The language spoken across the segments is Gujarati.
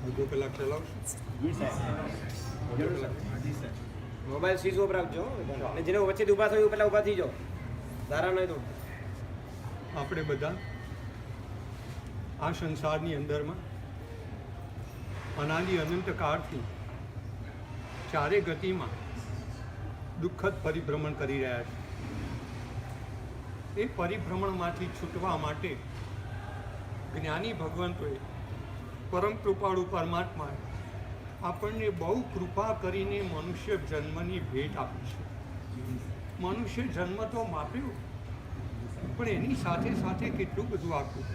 અડધો કલાક ચલાવશો? જી સાહેબ. અડધો કલાક. મોબાઈલ સ્વિચ ઓફ રાખજો અને જેને વચ્ચેથી ઊભા થયું પેલા ઊભા થઈ જાઓ. ધારા નહીં તો આપણે બધા આ સંસારની અંદરમાં અનાદિ અનંત કાળથી ચારે ગતિમાં દુઃખદ પરિભ્રમણ કરી રહ્યા છે. એ પરિભ્રમણમાંથી છૂટવા માટે જ્ઞાની ભગવંતોએ, પરમ કૃપાળુ પરમાત્માએ આપણને બહુ કૃપા કરીને મનુષ્ય જન્મની ભેટ આપી છે. મનુષ્ય જન્મ તો માપ્યો, પણ એની સાથે સાથે કેટલું બધું આપ્યું.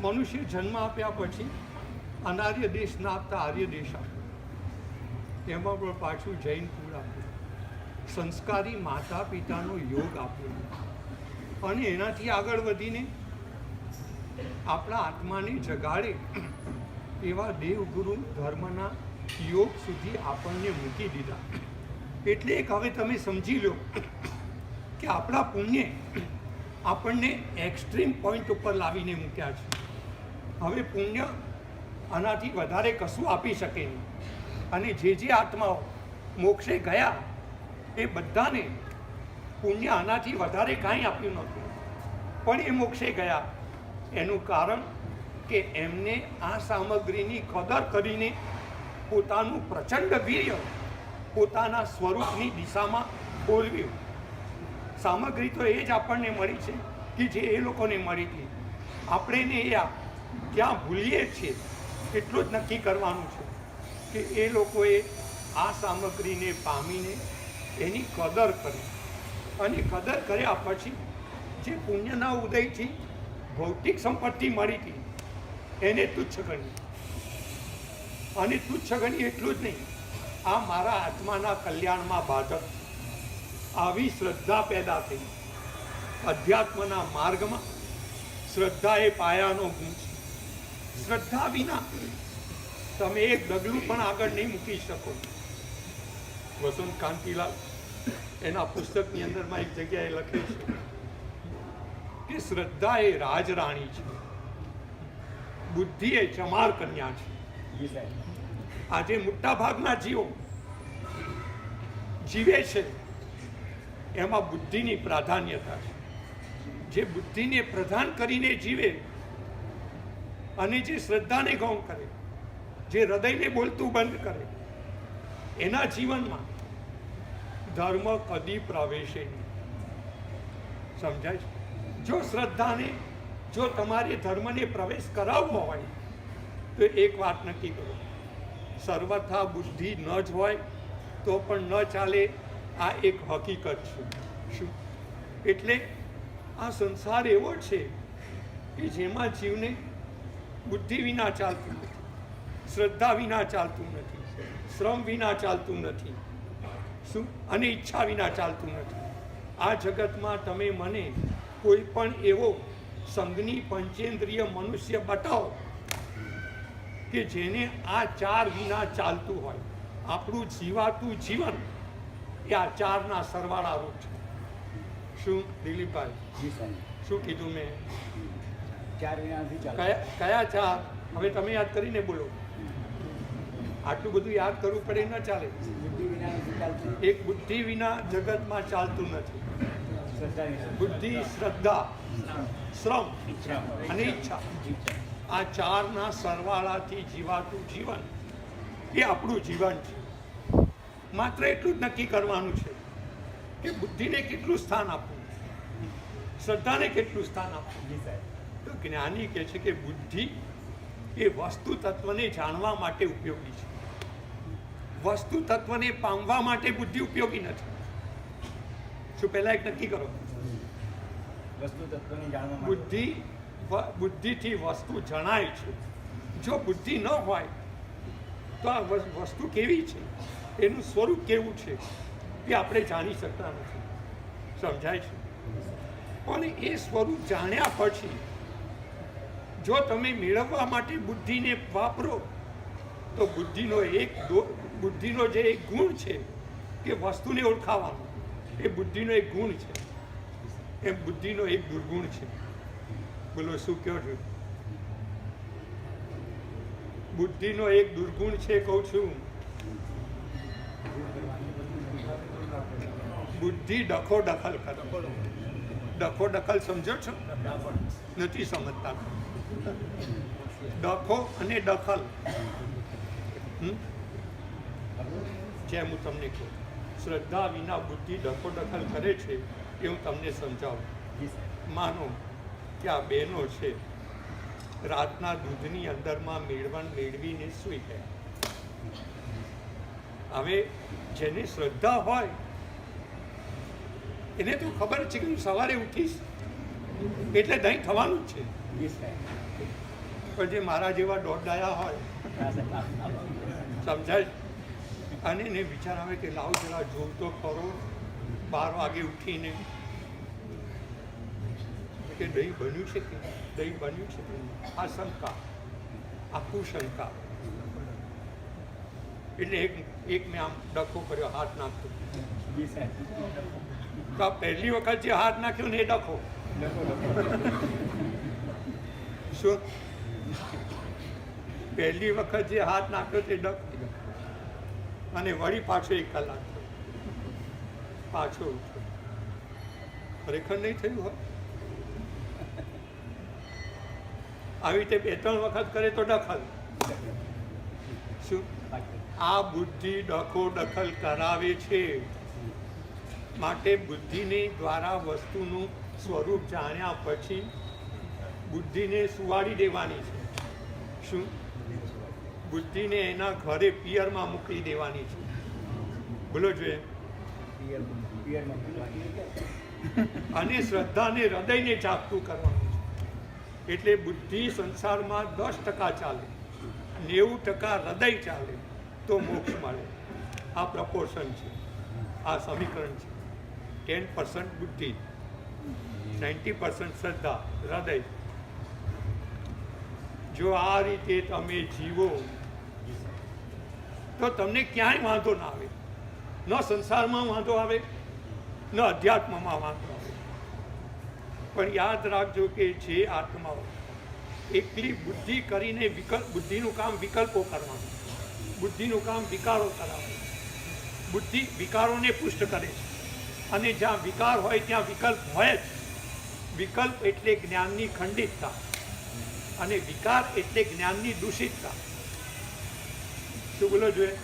મનુષ્ય જન્મ આપ્યા પછી અનાર્ય દેશ ના આપતા આર્ય દેશ આપ્યો, એમાં પણ પાછું જૈન કુળ આપ્યું, સંસ્કારી માતા પિતાનો યોગ આપ્યો, અને એનાથી આગળ વધીને આપણા આત્માને જગાડે એવા દેવગુરુ ધર્મના યોગ સુધી આપણને મૂકી દીધા. એટલે એક હવે તમે સમજી લો કે આપણા પુણ્ય આપણને એક્સ્ટ્રીમ પોઈન્ટ ઉપર લાવીને મૂક્યા છે. હવે પુણ્ય આનાથી વધારે કશું આપી શકે નહીં. અને જે આત્માઓ મોક્ષે ગયા એ બધાને પુણ્ય આનાથી વધારે કાંઈ આપ્યું નહોતું, પણ એ મોક્ષે ગયા. એનું કારણ કે એમને આ સામગ્રીની કદર કરીને પોતાનું પ્રચંડ વીર્ય પોતાના સ્વરૂપની દિશામાં બોલવ્યું. સામગ્રી તો એ જ આપણને મળી છે કે જે એ લોકોને મળી હતી. આપણે ને એ ક્યાં ભૂલીએ છીએ એટલું જ નક્કી કરવાનું છે કે એ લોકોએ આ સામગ્રીને પામીને એની કદર કરી, અને કદર કર્યા પછી જે પુણ્યના ઉદયથી ભૌતિક સંપત્તિ મળી હતી એને તુચ્છ ગણી. અને તુચ્છ ગણી એટલું જ નહીં, આ મારા આત્માના કલ્યાણમાં બાધક આવી શ્રદ્ધા પેદા થઈ. અધ્યાત્મના માર્ગમાં શ્રદ્ધા એ પાયાનો ગુણ છે. શ્રદ્ધા વિના તમે એક ડગલું પણ આગળ નહીં મૂકી શકો. વસંત કાંતિલાલ એના પુસ્તકની અંદરમાં એક જગ્યાએ લખે છે કે શ્રદ્ધા એ રાજરાણી છે, બુદ્ધિ એ ચમાર કન્યા છે. જી સાહેબ. આજે મોટા ભાગના જીવો જીવે છે એમાં બુદ્ધિની પ્રાધાન્યતા છે. જે બુદ્ધિને પ્રધાન કરીને જીવે અને જે શ્રદ્ધાને ગૌણ કરે, જે હૃદયને બોલતું બંધ કરે, એના જીવનમાં ધર્મ કદી પ્રવેશે નહીં. સમજાય છે? જો શ્રદ્ધાને, જો તમારે ધર્મને પ્રવેશ કરાવવો હોય તો એક વાત નક્કી કરો, સર્વથા બુદ્ધિ ન જ હોય તો પણ ન ચાલે. આ એક હકીકત છે. શું? એટલે આ સંસાર એવો છે કે જેમાં જીવને બુદ્ધિ વિના ચાલતું નથી, શ્રદ્ધા વિના ચાલતું નથી, શ્રમ વિના ચાલતું નથી, શું, અને ઈચ્છા વિના ચાલતું નથી. આ જગતમાં તમે મને કોઈ પણ એવો સંઘની પંચેન્દ્રિય મનુષ્ય બતાવો કે જેને આ ચાર વિના ચાલતું હોય. આપણું જીવાતું જીવન એ આ ચારના સરવાળા રૂપ છે. શું દિલીપભાઈ? જી સાહેબ. શું કીધું મેં? ચાર વિનાથી ચાલે. કયા ચાર? હવે તમે યાદ કરીને બોલો. આટલું બધું યાદ કરવું પડે, ન ચાલે. બુદ્ધિ વિના નથી ચાલતું. એક બુદ્ધિ વિના જગતમાં ચાલતું નથી. શ્રદ્ધા બુદ્ધિ, શ્રદ્ધા, શ્રમ ઈચ્છા અને ઈચ્છા, આ ચારના સરવાળાથી જીવાતું જીવન એ આપણું જીવન છે. માત્ર એટલું જ નક્કી કરવાનું છે કે બુદ્ધિને કેટલું સ્થાન આપવું, શ્રદ્ધાને કેટલું સ્થાન આપવું. જી સાહેબ. તો જ્ઞાની કહે છે કે બુદ્ધિ એ વસ્તુ તત્વને જાણવા માટે ઉપયોગી છે. વસ્તુ તત્વને પામવા માટે બુદ્ધિ ઉપયોગી નથી. શું? પહેલા એક નક્કી કરો. વસ્તુ તત્વને જાણવા માટે બુદ્ધિથી વસ્તુ જણાય છે. જો બુદ્ધિ ન હોય તો આ વસ્તુ કેવી છે, એનું સ્વરૂપ કેવું છે એ આપણે જાણી શકતા નથી. સમજાય છે? પણ એ સ્વરૂપ જાણ્યા પછી જો તમે મેળવવા માટે બુદ્ધિને વાપરો તો બુદ્ધિનો જે એક ગુણ છે કે વસ્તુને ઓળખાવાનો, એ બુદ્ધિનો એક ગુણ છે. એમ બુદ્ધિનો એક દુર્ગુણ છે. બોલો શું કહો છો? બુદ્ધિનો એક દુર્ગુણ છે કહું છું, બુદ્ધિ ડખો દખલ કરે. ડખો દખલ સમજો છો? નથી સમજતા. ડખો અને દખલ જેમ હું તમને કહું, શ્રદ્ધા વિના બુદ્ધિ ડખો દખલ કરે છે એ હું તમને સમજાવું. માનો કે આ બહેનો છે, રાતના દૂધની અંદરમાં મેળવીને સૂઈ ગયા. હવે જેને શ્રદ્ધા હોય એને તો ખબર છે કે હું સવારે ઉઠીશ એટલે દહીં થવાનું જ છે. પણ જે મારા જેવા દોડાયા હોય, સમજાય, અને એને વિચાર આવે કે લાવ જરા જોઉં તો ખરો 12 વાગે ઉઠીને કે દહીં બન્યું છે કે દહીં બન્યું છે. આ શંકા, આ કુશંકા. એટલે એક મેં આમ ડખો કર્યો, હાથ નાખતો. તો આ પહેલી વખત જે હાથ નાખ્યો ને એ ડખો. શું? પહેલી વખત જે હાથ નાખ્યો તે ડખો. અને વળી પાછો 1 કલાક પાછો ઉઠ્યો. ખરેખર નહીં થયું હોય. આવી રીતે 2-3 વખત કરે તો દખલ. શું? આ બુદ્ધિ ડખો દખલ કરાવે છે. માટે બુદ્ધિને દ્વારા વસ્તુનું સ્વરૂપ જાણ્યા પછી બુદ્ધિને સુવાડી દેવાની છે. શું? બુદ્ધિને એના ઘરે પિયરમાં મોકલી દેવાની છે. બોલો જોઈએ. અને શ્રદ્ધાને હૃદયને જાગતું કરવાનું છે. એટલે બુદ્ધિ સંસારમાં 10% ચાલે, 90% હૃદય ચાલે તો મોક્ષ મળે. આ પ્રપોર્શન છે, આ સમીકરણ છે. 10% બુદ્ધિ, 90% શ્રદ્ધા, હૃદય. જો આ રીતે તમે જીવો તો તમને ક્યાંય વાંધો ના આવે. ન સંસારમાં વાંધો આવે, ન અધ્યાત્મમાં વાંધો આવે. પણ યાદ રાખજો કે જે આત્માઓ એકલી બુદ્ધિ કરીને બુદ્ધિનું કામ વિકલ્પો કરવાનું, બુદ્ધિનું કામ વિકારો કરાવવાનું. બુદ્ધિ વિકારોને પુષ્ટ કરે છે. અને જ્યાં વિકાર હોય ત્યાં વિકલ્પ હોય જ. વિકલ્પ એટલે જ્ઞાનની ખંડિતતા અને વિકાર એટલે જ્ઞાનની દૂષિતતા. શું બોલો જોઈએ?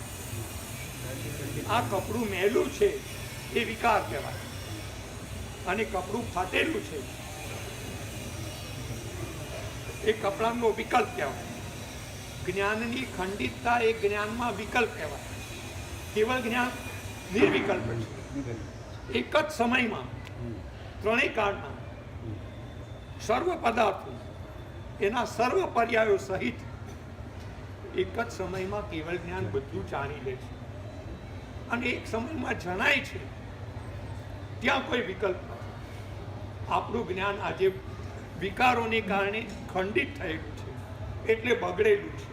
આ કપડું મેલું છે એ વિકાર કહેવાય, અને કપડું ફાટેલું છે એ કપડાનો વિકલ્પ કહેવાય. જ્ઞાનની ખંડિતતા એ જ્ઞાનમાં વિકલ્પ કહેવાય. કેવળ જ્ઞાન નિર્વિકલ્પ છે. એક જ સમયમાં ત્રણેય કાળના સર્વ પદાર્થો એના સર્વ પર્યાયો સહિત એક જ સમયમાં કેવળ જ્ઞાન બધું જાણી લે છે. અને એક સમયમાં જણાય છે ત્યાં કોઈ વિકલ્પ નથી. આપણું જ્ઞાન આજે વિકારોને કારણે ખંડિત થયેલું છે, એટલે બગડેલું છે.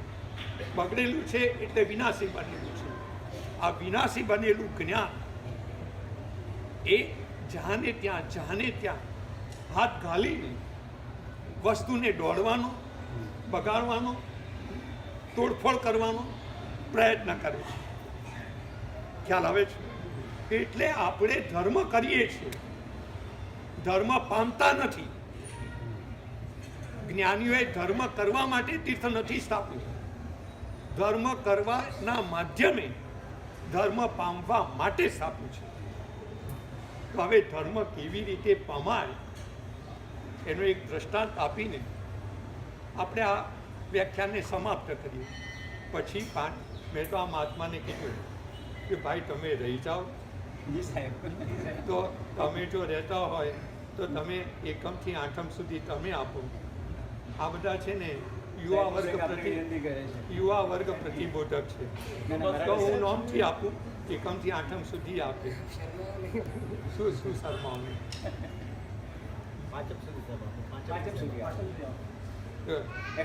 બગડેલું છે એટલે વિનાશી બનેલું છે. આ વિનાશી બનેલું જ્ઞાન એ જાને ત્યાં હાથ ઘાલીને વસ્તુને દોડવાનો, બગાડવાનો, તોડફોડ કરવાનો પ્રયત્ન કરે છે. ખ્યાલ આવે છે? એટલે આપણે ધર્મ કરીએ છીએ, ધર્મ પામતા નથી. જ્ઞાનીઓએ ધર્મ કરવા માટે તીર્થ નથી સ્થાપ્યું. ધર્મ કરવાના માધ્યમે ધર્મ પામવા માટે સ્થાપ્યું છે. તો હવે ધર્મ કેવી રીતે પમાય એનો એક દ્રષ્ટાંત આપીને આપણે આ વ્યાખ્યાનને સમાપ્ત કરીએ. પછી મેં તો આ મહાત્માને કીધું કે ભાઈ તમે રહી જાઓ. તો તમે જો રહેતા હોય તો તમે 1મ થી 8મ સુધી તમે આપો. આ બધા છે ને યુવા વર્ગ પ્રતિબોધક છે. તો હું નોમથી આપું, 1મ થી 8મ સુધી આપે. શું શરમાવું? 5મ સુધી 5મ સુધી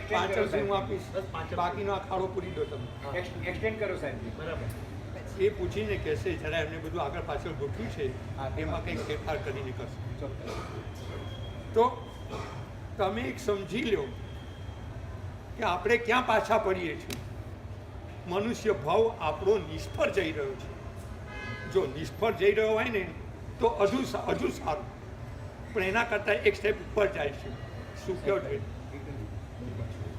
5મ સુધી હું આપીશ. બાકીનો આખાડો પૂરી દો તમે. એક્સટેન્ડ કરો સાહેબ. બરાબર. એ પૂછીને કહેશે જરા એમને બધું આગળ પાછળ ગોઠવ્યું છે એમાં કંઈક ફેરફાર કરીને કરશે. તો તમે એક સમજી લો કે આપણે ક્યાં પાછા પડીએ છીએ. મનુષ્ય ભાવ આપણો નિષ્ફળ જઈ રહ્યો છે. જો નિષ્ફળ જઈ રહ્યો હોય ને તો હજુ સારું, પણ એના કરતાં એક સ્ટેપ ઉપર જાય છે. શું કહો છે?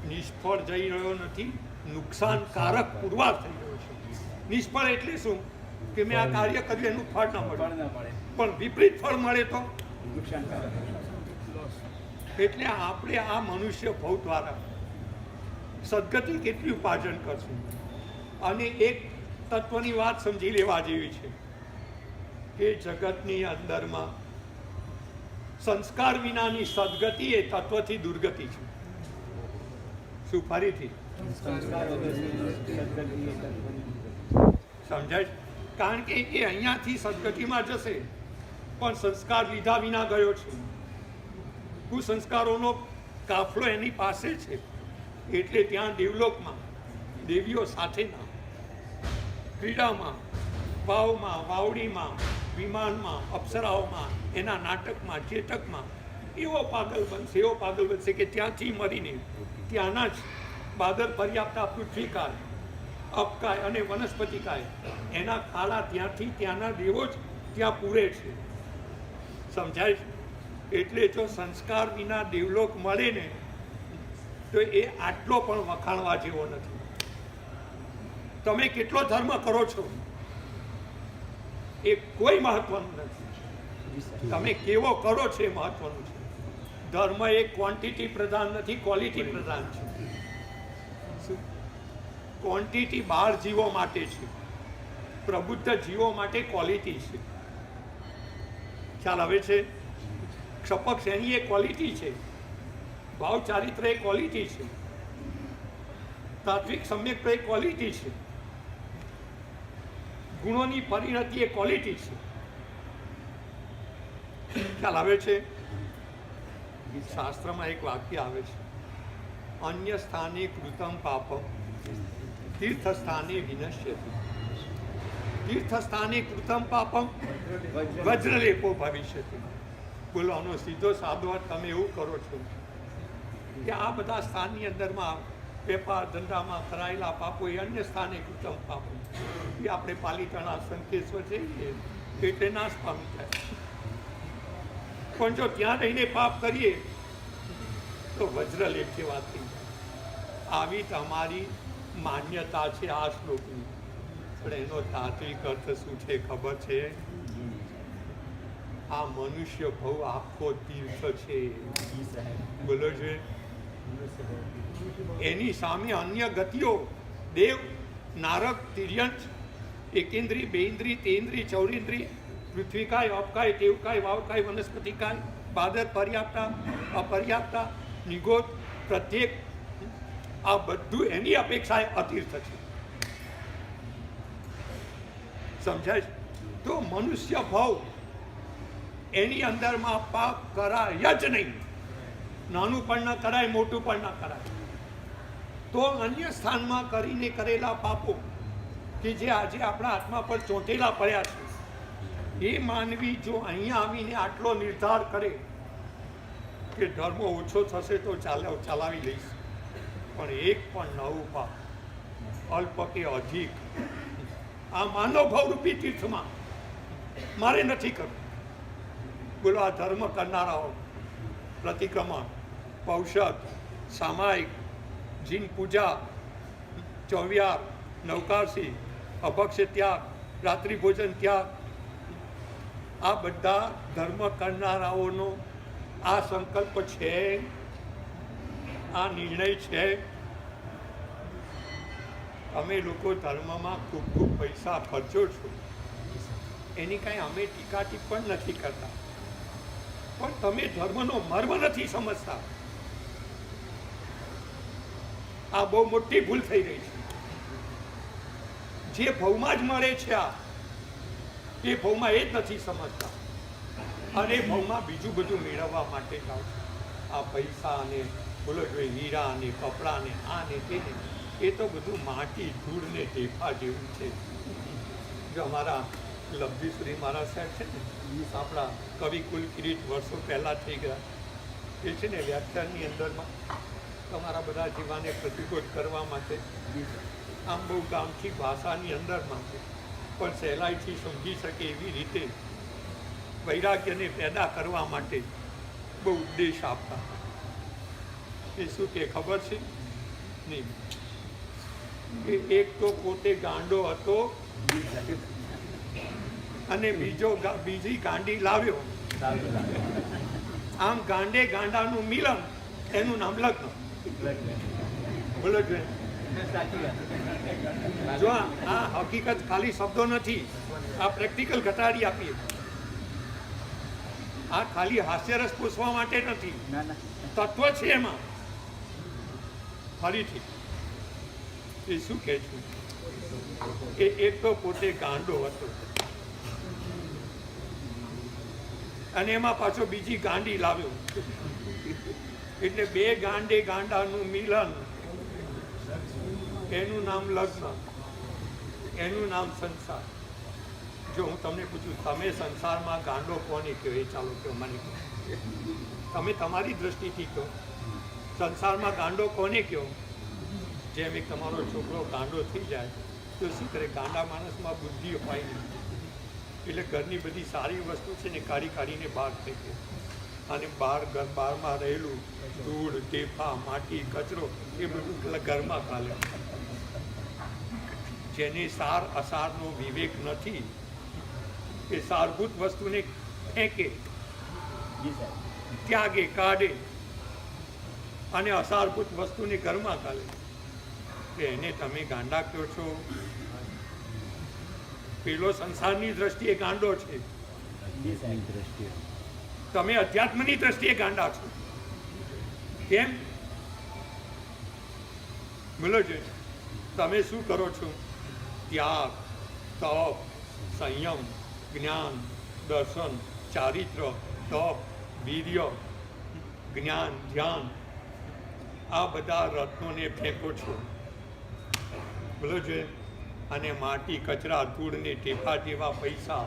નિષ્ફળ જઈ રહ્યો નથી, નુકસાનકારક પુરવાર થઈ રહ્યો છે. નિષ્ફળ એટલે શું? કે મેં આ કાર્ય કર્યું એનું ફળ ન મળે, પણ વિપરીત ફળ મળે તો એટલે આપણે આ મનુષ્ય ભાવ દ્વારા સદગતિ કેટલી ઉપાર્જન કરશું. અને એક તત્વની વાત સમજી લેવા જેવી છે કે જગતની અંદરમાં સંસ્કાર વિનાની સદગતિ એ તત્વથી દુર્ગતિ છે. શું ફરીથી સમજાય? કારણ કે એ અહીંયાથી સદગતિમાં જશે પણ સંસ્કાર લીધા વિના ગયો છે. કુસંસ્કારોનો કાફલો એની પાસે છે, એટલે ત્યાં દેવલોકમાં દેવીઓ સાથેના ક્રીડામાં, વાવમાં, વાવડીમાં, વિમાનમાં, અપ્સરાઓમાં, એના નાટકમાં, ચેતકમાં એવો પાગલ બનશે કે ત્યાંથી મરીને ત્યાંના જ બાદર પર્યાપ્તા પૃથ્વીકાય, અપકાય અને વનસ્પતિકાય એના ખાડા ત્યાંથી ત્યાંના દેવો જ ત્યાં પૂરે છે. સમજાય છે? એટલે જો સંસ્કાર વિના દેવલોક મળે ને તો એ આટલો પણ વખાણવા જેવો નથી. તમે કેટલો ધર્મ કરો છો એ કોઈ મહત્વનું નથી, તમે કેવો કરો છો એ મહત્વનું છે. ધર્મ એ ક્વોન્ટિટી પ્રધાન નથી, ક્વોલિટી પ્રધાન છે. ક્વોન્ટિટી 12 જીવો માટે છે, પ્રબુદ્ધ જીવો માટે ક્વોલિટી છે. ખ્યાલ આવે છે? ક્ષપક શ્રેણી એ ક્વોલિટી છે, ભાવ ચારિત્ર એ ક્વોલિટી છે, તાત્વિક સમ્યક એ ક્વોલિટી છે, ગુણોની પરિણતિ એ ક્વોલિટી છે. ખ્યાલ આવે છે? શાસ્ત્રમાં એક વાક્ય આવે છે, અન્ય સ્થાને કૃતમ પાપમ તીર્થ સ્થાને વિનશ્યતિ. તીર્થ સ્થાને કૃતમ પાપમ વજ્રલેપો ભવિષ્યતિ. બોલો, આનો સીધો સાદો અર્થ તમે એવું કરો છો કે આ બધા સ્થાનની અંદરમાં વેપાર ધંધામાં કરાયેલા પાપો એ અન્ય સ્થાને કૃતમ પાપો એ આપણે પાલિતાણા સંકેશ્વર જઈએ એટલે નાશ પામી જાય. પણ જો ત્યાં રહીને પાપ કરીએ તો વજ્રલેપ જેવા થઈ જાય. આવી તમારી માન્યતા છે આ શ્લોકની, પણ એનો તાત્વિક અર્થ શું છે ખબર છે? આ મનુષ્ય ભાવ આખો તીર્થ છે. બોલો છે એની સામે અન્ય ગતિઓ દેવ, નારક, તિર્યંત, એકેન્દ્રી, બેઇન્દ્રી, તેન્દ્રી, ચૌરેન્દ્રી, પૃથ્વીકાય, અપકાય, દેવકાય, વાવકાય, વનસ્પતિકાય, બાદર, પર્યાપ્તા, અપર્યાપ્તા, નિગોત, પ્રત્યેક આ બધું એની અપેક્ષાએ અતીર્થ છે. સમજાય? તો મનુષ્ય ભાવ એની અંદરમાં પાપ કરાય જ નહીં. નાનું પણ ન કરાય, મોટું પણ ન કરાય. તો અન્ય સ્થાનમાં કરીને કરેલા પાપો કે જે આજે આપણા આત્મા પર ચોંટેલા પડ્યા છે, એ માનવી જો અહીંયા આવીને આટલો નિર્ધાર કરે કે ધર્મ ઓછો થશે તો ચલાવી લઈશ, પણ એક પણ નવું પાપ અલ્પ કે અધિક આ માનવ ભાવરૂપી તીર્થમાં મારે નથી કરવું. બોલો, આ ધર્મ કરનારાઓ પ્રતિક્રમણ, પૌષધ, સામાયિક, જીન પૂજા, ચૌવ્યાર, નવકારસી, અભક્ષ્ય ત્યાગ, રાત્રિ ભોજન ત્યાગ, આ બધા ધર્મ કરનારાઓનો આ સંકલ્પ છે, આ નિર્ણય છે. તમે લોકો ધર્મમાં ખૂબ ખૂબ પૈસા ખર્ચો છો, એની કાંઈ અમે ટીકા ટિપ્પણ નથી કરતા, પણ તમે ધર્મનો મર્મ નથી સમજતા. આ બહુ મોટી ભૂલ થઈ રહી છે. જે ભવમાં જ મળે છે આ એ ભવમાં એ જ નથી સમજતા, અને ભવમાં બીજું બધું મેળવવા માટે જાઓ છો. આ પૈસા અને બોલો જોઈએ હીરા ને કપડાં ને આ ને તે ને, એ તો બધું માટી ધૂળ ને ઢેફા જેવું છે. જો અમારા લબ્ધીશ્રી મારા સાહેબ છે ને, આપણા કવિ કુલ કિરીટ વર્ષો પહેલાં થઈ ગયા, એ છે ને વ્યાખ્યાનની અંદરમાં તમારા બધા જીવાને પ્રતિકોટ કરવા માટે આમ બહુ ગામઠી ભાષાની અંદરમાં છે, પણ સહેલાઈથી સમજી શકે એવી રીતે વૈરાગ્યને પેદા કરવા માટે બહુ ઉપદેશ આપતા. એ શું કે ખબર છે? નહીં, કે એક તો પોતે ગાંડો હતો અને બીજી ગાંડી લાવ્યો. આમ ગાંડે ગાંડાનું મિલન, એનું નામ લગ્ન. બોલો છે. જો આ હકીકત ખાલી શબ્દો નથી, આ પ્રેક્ટિકલ ઘટાડી આપીએ. આ ખાલી હાસ્યરસ પૂછવા માટે નથી, તત્વ છે એમાં. ફરીથી એ શું કહે છે કે એક તો પોતે ગાંડો હતો અને એમાં પાછો બીજી ગાંડી લાવ્યો, એટલે બે ગાંડે ગાંડાનું મિલન, એનું નામ લગ્ન, એનું નામ સંસાર. જો હું તમને પૂછું, તમે સંસારમાં ગાંડો કોને કહો? એ ચાલો કહો, મને કહો. તમે તમારી દ્રષ્ટિથી કહો, સંસારમાં ગાંડો કોને કહો? જેમ એક તમારો છોકરો ગાંડો થઈ જાય તો શું કરે? ગાંડા માણસમાં બુદ્ધિ અપાય નહીં, એટલે ઘરની બધી સારી વસ્તુ છે ને કાઢીને બહાર ફેંકે, અને બહારમાં રહેલું ધૂળ, ટેફા, માટી, કચરો એ બધું ઘરમાં ચાલે. જેને સાર અસારનો વિવેક નથી એ સારભૂત વસ્તુને ફેંકે, ત્યાગે, કાઢે અને અસારભૂત વસ્તુને ઘરમાં ચાલે. એને તમે ગાંડા કહો છો? પેલો સંસારની દ્રષ્ટિએ ગાંડો છે, તમે અધ્યાત્મની દ્રષ્ટિએ ગાંડા છો. કેમ? બોલો છે. તમે શું કરો છો? ત્યાગ, તપ, સંયમ, જ્ઞાન, દર્શન, ચારિત્ર, તપ, વીર્ય, જ્ઞાન, ધ્યાન, આ બધા રત્નોને ફેંકો છો. બોલો છે. અને માટી, કચરા, ધૂળ ને ટેફા જેવા પૈસા,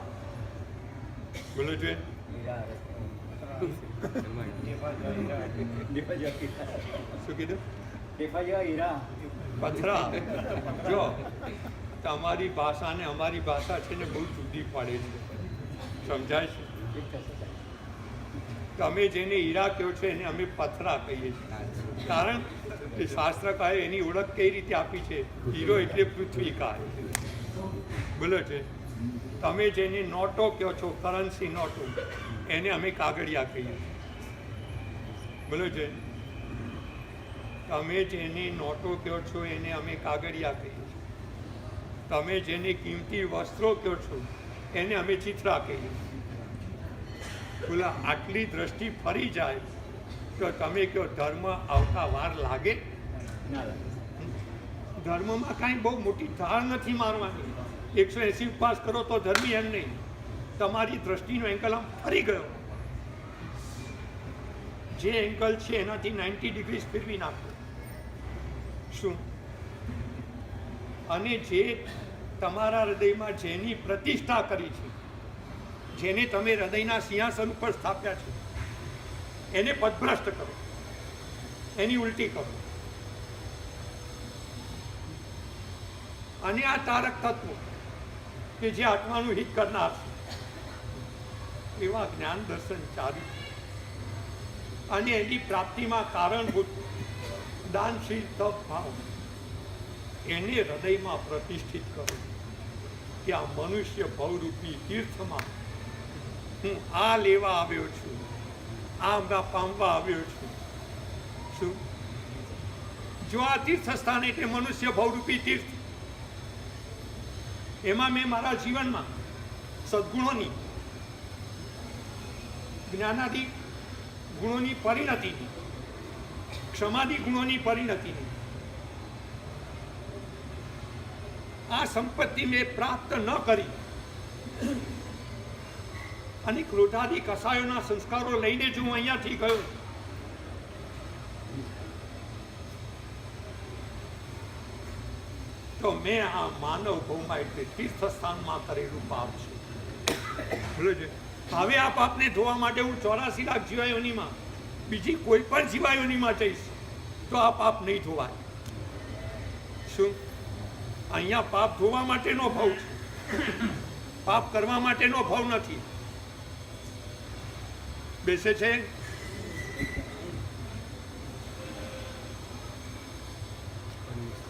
બોલો છે. શું કીધું? પથરા. જો તમારી ભાષા ને અમારી ભાષા છે ને બહુ જુદી પડે છે, સમજાય છે? તમે જેને હીરા કહો છો એને અમે પથરા કહીએ છીએ, કારણ કે શાસ્ત્રકારે એની ઓળખ કઈ રીતે આપી છે? હીરો એટલે પૃથ્વી કાય. બોલો છે. તમે જેને નોટો કહો છો, કરન્સી નોટો, એને અમે કાગળિયા કહીએ. બોલો છે. તમે જેને નોટો કહો છો એને અમે કાગળિયા કહીએ. તમે જેને કિંમતી વસ્ત્રો કહો છો એને અમે ચિત્રા કહીએ. બોલા, આટલી દ્રષ્ટિ ફરી જાય તો તમે કહો ધર્મ આવતા વાર લાગે? ધર્મમાં કાંઈ બહુ મોટી ધાર નથી મારવાની. 180 ઉપવાસ કરો તો ધર્મી એમ નહીં. તમારી દ્રષ્ટિનો એંગલ આમ ફરી ગયો, જે એંગલ છે એનાથી 90 ડિગ્રી ફેરવી નાખો. શું? અને જે તમારા હૃદયમાં જેની પ્રતિષ્ઠા કરી છે, જેને તમે હૃદયના સિંહાસન ઉપર સ્થાપ્યા છે, એને પદભ્રષ્ટ કરો, એની ઉલટી કરો. અને આ તારક તત્વો કે જે આત્માનું હિત કરનાર છે, એવા જ્ઞાન, દર્શન, ચારિત્ર અને એની પ્રાપ્તિમાં કારણભૂત દાનશીલ તપ ભાવ, એને હૃદયમાં પ્રતિષ્ઠિત કરો કે આ મનુષ્ય ભવરૂપી તીર્થમાં હું આ લેવા આવ્યો છું, આ પામવા આવ્યો છું. શું? જો આ તીર્થ સ્થાન એટલે મનુષ્ય ભવરૂપી તીર્થ, એમાં મેં મારા જીવનમાં સદગુણોની, જ્ઞાનાદિ ગુણોની પરિણતિની, ક્ષમાદિ ગુણોની પરિણતિની આ સંપત્તિ મેં પ્રાપ્ત ન કરી અને ક્રોધાદિ કસાયોના સંસ્કારો લઈને જો હું અહીંયાથી ગયો, તો મેં આ માનવ ભૌમાં એટલે તીર્થસ્થાનમાં કરેલું પાપ છે. હવે આ પાપને ધોવા માટે હું 84 લાખ જીવાયોનીમાં બીજી કોઈ પણ જીવાયોનીમાં જઈશ તો આ પાપ નહીં ધોવાય. શું? અહીંયા પાપ ધોવા માટેનો ભાવ છે, પાપ કરવા માટેનો ભાવ નથી. બેસે છે?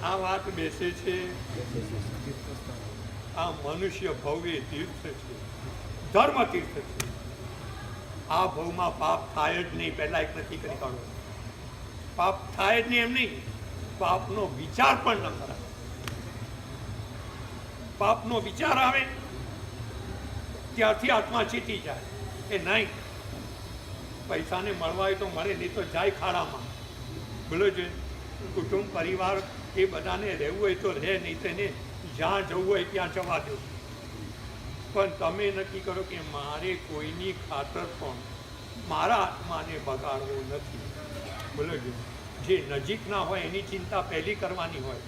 આ વાત બેસે છે. આ મનુષ્ય ભવ્ય તીર્થ છે, ધર્મ તીર્થ છે. આ ભવમાં પાપ થાય જ નહીં. પહેલા એક નક્કી કરી કાઢો, પાપ થાય જ નહીં. એમ નહીં, પાપનો વિચાર પણ ન કરાય. પાપનો વિચાર આવે ત્યારથી આત્મા ચીતી જાય કે નહીં, પૈસાને મળવા હોય તો મળે, નહીં તો જાય ખાડામાં. બોલો છે, કુટુંબ પરિવાર એ બધાને રહેવું હોય તો રહે, નહીં તો એને જ્યાં જવું હોય ત્યાં જવા દો. પણ તમે નક્કી કરો કે મારે કોઈની ખાતર પણ મારા આત્માને બગાડવો નથી. બોલો છે, જે નજીકના હોય એની ચિંતા પહેલી કરવાની હોય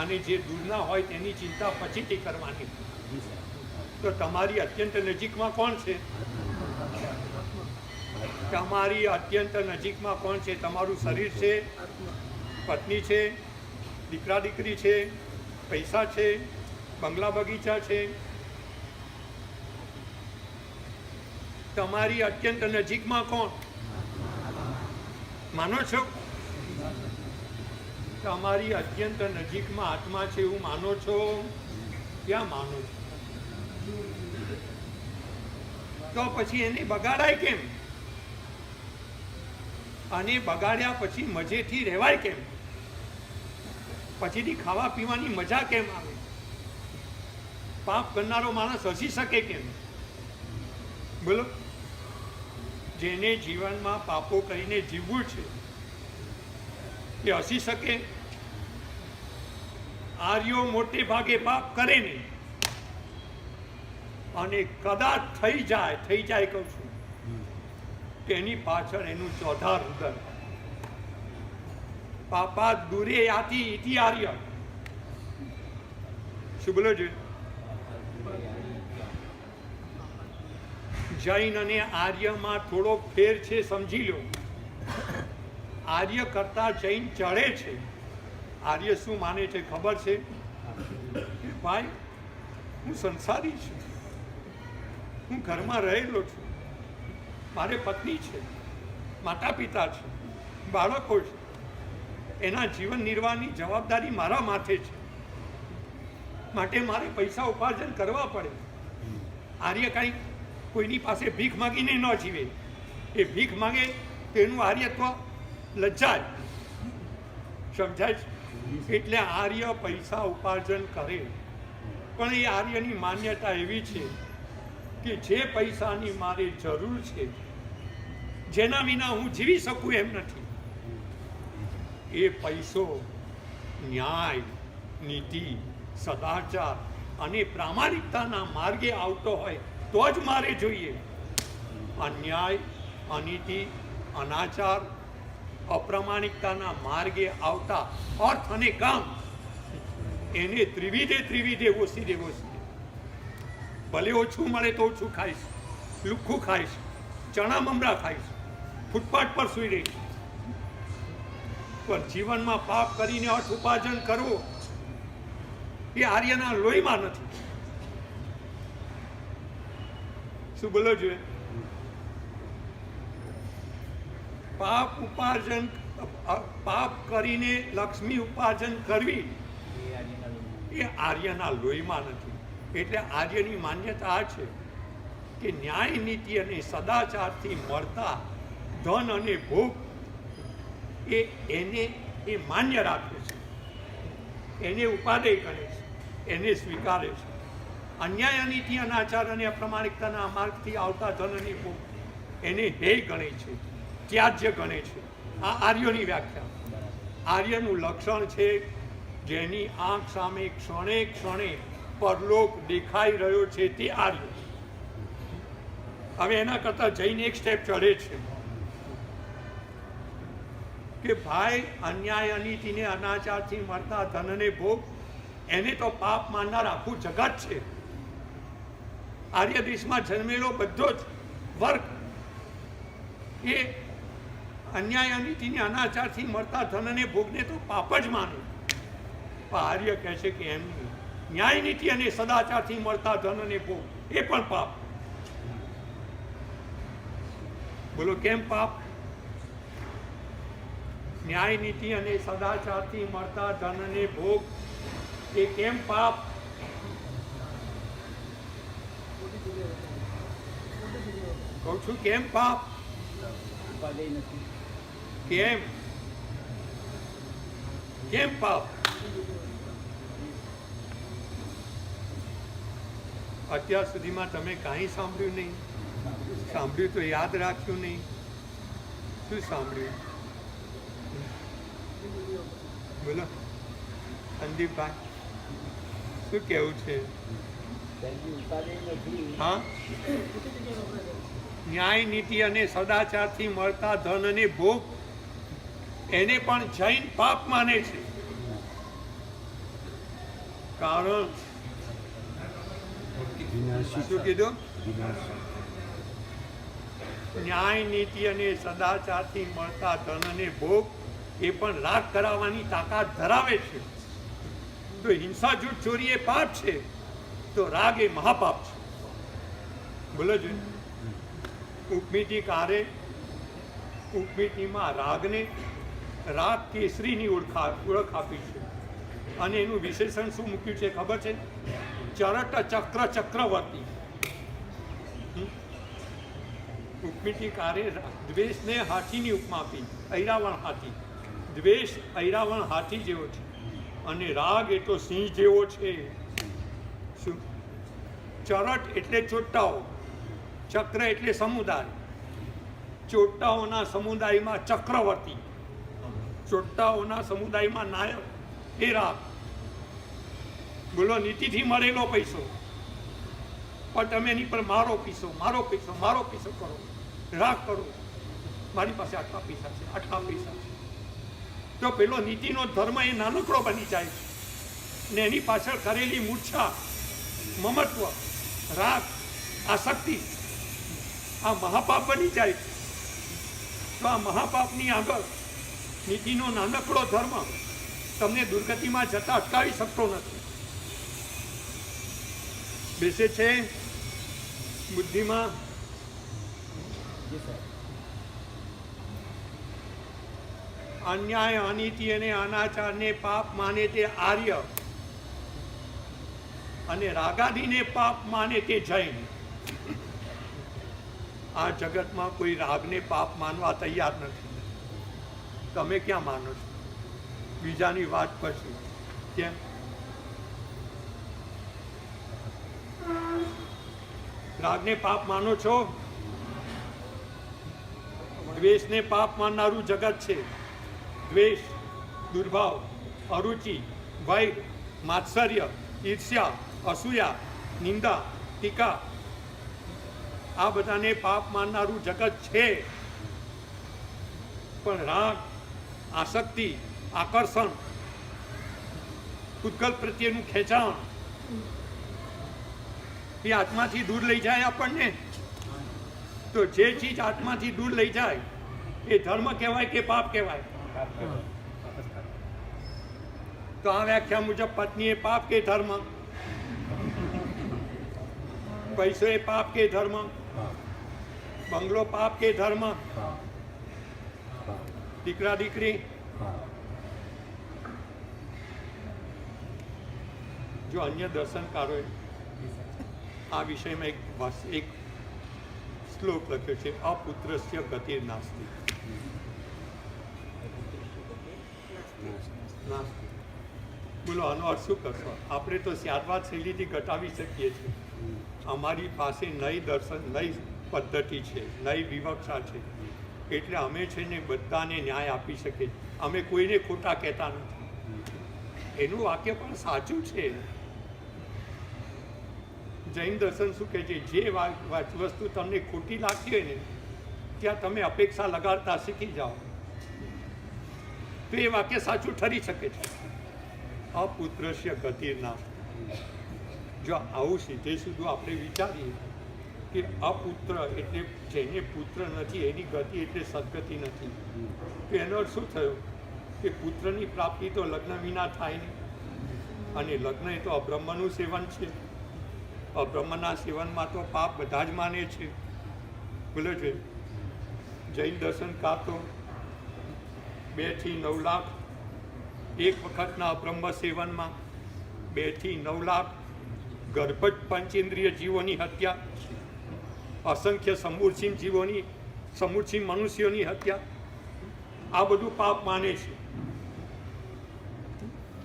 અને જે દૂરના હોય તેની ચિંતા પછીથી કરવાની હોય. તો તમારી અત્યંત નજીકમાં કોણ છે? તમારી અત્યંત નજીકમાં કોણ છે? તમારું શરીર છે, પત્ની છે, દીકરા દીકરી છે, પૈસા છે, બંગલા બગીચા છે. તમારી અત્યંત નજીકમાં કોણ? માનો છો? તમારી અત્યંત નજીકમાં આત્મા છે એવું માનો છો? ક્યાં માનો છો? તો પછી એને બગાડાય કેમ? અને બગાડ્યા પછી મજેથી રહેવાય કેમ? પછીથી ખાવા પીવાની મજા કેમ આવે? પાપ કરનારો માણસ હસી શકે કેમ? બોલો. જેને જીવનમાં પાપો કરીને જીવવું છે એ હસી શકે? આર્યો મોટે ભાગે પાપ કરે નહીં, અને કદાચ થઈ જાય કહું છું, તેની પાછળ એનું ચોધાર ઉદર. પાપા દૂરે આથી ઇતિ આર્ય. શું બોલો છે? જૈન અને આર્યમાં થોડો ફેર છે, સમજી લો. આર્ય કરતા જૈન ચડે છે. આર્ય શું માને છે ખબર છે? ભાઈ, હું સંસારી છું, હું ઘરમાં રહેલો છું, મારે પત્ની છે, માતા પિતા છે, બાળકો છે, એના જીવન નિર્વાહની જવાબદારી મારા માથે છે, માટે મારે પૈસા ઉપાર્જન કરવા પડે. આર્ય કાંઈ કોઈની પાસે ભીખ માગીને ન જીવે. એ ભીખ માગે તો એનું આર્યત્વ લજ્જાય. સમજાય છે? એટલે આર્ય પૈસા ઉપાર્જન કરે, પણ એ આર્યની માન્યતા એવી છે કે જે પૈસાની મારે જરૂર છે, જેના વિના હું જીવી શકું એમ નથી, એ પૈસો ન્યાય, નીતિ, સદાચાર અને પ્રામાણિકતાના માર્ગે આવતો હોય તો જ મારે જોઈએ. અન્યાય, અનીતિ, અનાચાર, અપ્રામાણિકતાના માર્ગે આવતા અર્થ અને કામ, એને ત્રિવિધે ઓછી. ભલે ઓછું મળે તો ઓછું ખાઈશ, લુખ્ખું ખાઈશ, ચણા મમરા ખાઈશ, ફૂટપાથ પર સૂઈ રહીશ, પણ જીવનમાં પાપ કરીને અર્થ ઉપાર્જન કરવો એ આર્યના લોહીમાં નથી. શું બોલો જોઈએ? પાપ કરીને લક્ષ્મી ઉપાર્જન કરવી એ આર્યના લોહીમાં નથી. એટલે આર્યની માન્યતા આ છે કે ન્યાય, નીતિ અને સદાચારથી મળતા ધન અને ભોગ એને માન્ય રાખે છે, એને ઉપાદેય કરે છે, એને સ્વીકારે છે. અન્યાય, અનીતિ, અનાચાર અને અપ્રામાણિકતાના માર્ગથી આવતા ધન અને ભોગ એને હેય ગણે છે, ત્યાજ્ય ગણે છે. આ આર્યોની વ્યાખ્યા. આર્યનું લક્ષણ છે જેની આંખ સામે ક્ષણે ક્ષણે પરલોક દેખાઈ રહ્યો છે તે આર્ય. હવે એના કરતા જઈને એક સ્ટેપ ચડે છે કે ભાઈ, અન્યાય, અનીતિ ને અનાચારથી મળતા ધનને ભોગ એને તો પાપ માનનાર આખું જગત છે. આર્ય દેશમાં જન્મેલો બધો જ વર્ગ એ અન્યાય, અનીતિ ને અનાચારથી મળતા ધનને ભોગને તો પાપ જ માને. પણ આર્ય કહે છે કે એમ નહીં. ન્યાય નીતિ અને સદાચારથી મળતા ધન અને ભોગ એ પણ પાપ. બોલો કેમ પાપ? ન્યાય નીતિ અને સદાચારથી મળતા ધન અને ભોગ એ કેમ પાપ? કહું છું કેમ પાપ? કેમ કેમ પાપ? અત્યાર સુધીમાં તમે કાંઈ સાંભળ્યું નહીં. સાંભળ્યું તો યાદ રાખ્યું નહીં. શું સાંભળ્યું? બોલો સંદીપભાઈ, શું કેવું છે? હા, ન્યાય નીતિ અને સદાચારથી મળતા ધન અને ભોગ એને પણ જૈન પાપ માને છે. કારણ શું કીધું? ન્યાય નીતિ અને સદાચારથી મળતા ધન અને ભોગ એ પણ રાગ કરાવવાની તાકાત ધરાવે છે. તો હિંસા જૂઠ ચોરી એ પાપ છે, તો રાગ એ મહાપાપ છે. બોલો જોઈએ. ઉપમિતિકારે ઉપમિતિમાં રાગને રાગ કેસરીની ઓળખ આપી છે. અને એનું વિશેષણ શું મૂક્યું છે ખબર છે? ચરટ ચક્ર ચક્રવર્તી. ઉપમિતિકારે દ્વેષને હાથીની ઉપમા આપી. ઐરાવણ હાથી. દ્વેષ ઐરાવણ હાથી જેવો છે અને રાગ એ તો સિંહ જેવો છે. શું? ચરટ એટલે ચોટ્ટાઓ, ચક્ર એટલે સમુદાય. ચોટ્ટાઓના સમુદાયમાં ચક્રવર્તી, ચોટ્ટાઓના સમુદાયમાં નાયક એ રાગ. બોલો નીતિથી મળેલો પૈસો પણ તમે એની પર મારો પૈસો કરો, રાગ કરો. મારી પાસે આટલા પૈસા છે, આટલા પૈસા છે. તો પેલો નીતિનો ધર્મ એ નાનકડો બની જાય છે ને એની પાછળ કરેલી મૂર્છા, મમત્વ, રાગ, આસક્તિ આ મહાપાપ બની જાય છે. તો આ મહાપાપની આગળ નીતિનો નાનકડો ધર્મ તમને દુર્ગતિમાં જતા અટકાવી શકતો નથી. બેસે છે બુદ્ધિમાં. અન્યાય, અનીતિ અને અનાચારને પાપ માને તે આર્ય અને રાગાદીને પાપ માને તે જૈન. આ જગતમાં કોઈ રાગને પાપ માનવા તૈયાર નથી. તમે ક્યાં માનો છો? બીજાની વાત પછી કેમ? રાગને પાપ માનો છો? દ્વેષને પાપ માનનારું જગત છે. દ્વેષ, દુર્ભાવ, અરુચિ, ભય, માત્સર્ય, ઈર્ષ્યા, અસૂયા, નિંદા, ટીકા આ બધાને પાપ માનનારું જગત છે. પણ રાગ, આસક્તિ, આકર્ષણ, ઉત્કલ પ્રત્યેનું ખેંચાણ એ આત્માથી દૂર લઈ જાય આપણને. તો જે ચીજ આત્માથી દૂર લઈ જાય એ ધર્મ કહેવાય કે પાપ કહેવાય? તો આ વ્યાખ્યા મુજબ પત્ની એ પાપ કે ધર્મ? પૈસો એ પાપ કે ધર્મ? બંગલો પાપ કે ધર્મ? દીકરા દીકરી? જો અન્ય દર્શનકારોએ આ વિષયમાં એક શ્લોક લખ્યો છે, અપુત્રસ્ય ગતિર નાસ્તિ. બોલો આનો અર્થ શું કરશો? આપણે તો ત્યારબાદ શૈલીથી ઘટાવી શકીએ છીએ. અમારી પાસે નઈ દર્શન, નઈ પદ્ધતિ છે, નઈ વિવક્ષા છે. એટલે અમે છે ને બધાને ન્યાય આપી શકીએ. અમે કોઈને ખોટા કહેતા નથી. એનું વાક્ય પણ સાચું છે. જૈન દર્શન શું કહે છે? જે વસ્તુ તમને ખોટી લાગતી હોય ને ત્યાં તમે અપેક્ષા લગાડતા શીખી જાઓ તો એ વાક્ય સાચું ઠરી શકે છે. અપુત્રસ્ય ગતિર નાસ્તિ. જો આવું સીધે સીધું આપણે વિચારીએ કે અપુત્ર એટલે જેને પુત્ર નથી એની ગતિ એટલે સદગતિ નથી, તો એનો અર્થ શું થયો? કે પુત્રની પ્રાપ્તિ તો લગ્ન વિના થાય નહીં. અને લગ્ન એ તો અબ્રહ્મનું સેવન છે. અબ્રહ્મના સેવનમાં તો પાપ બધા જ માને છે. બોલે છે જૈન દર્શન કાં તો 2 થી 9 લાખ એક વખતના અબ્રહ્મ સેવનમાં 2 થી 9 લાખ ગર્ભજ પંચેન્દ્રિય જીવોની હત્યા, અસંખ્ય સમૂર્છિન જીવોની, સમૂર્છિન મનુષ્યોની હત્યા, આ બધું પાપ માને છે.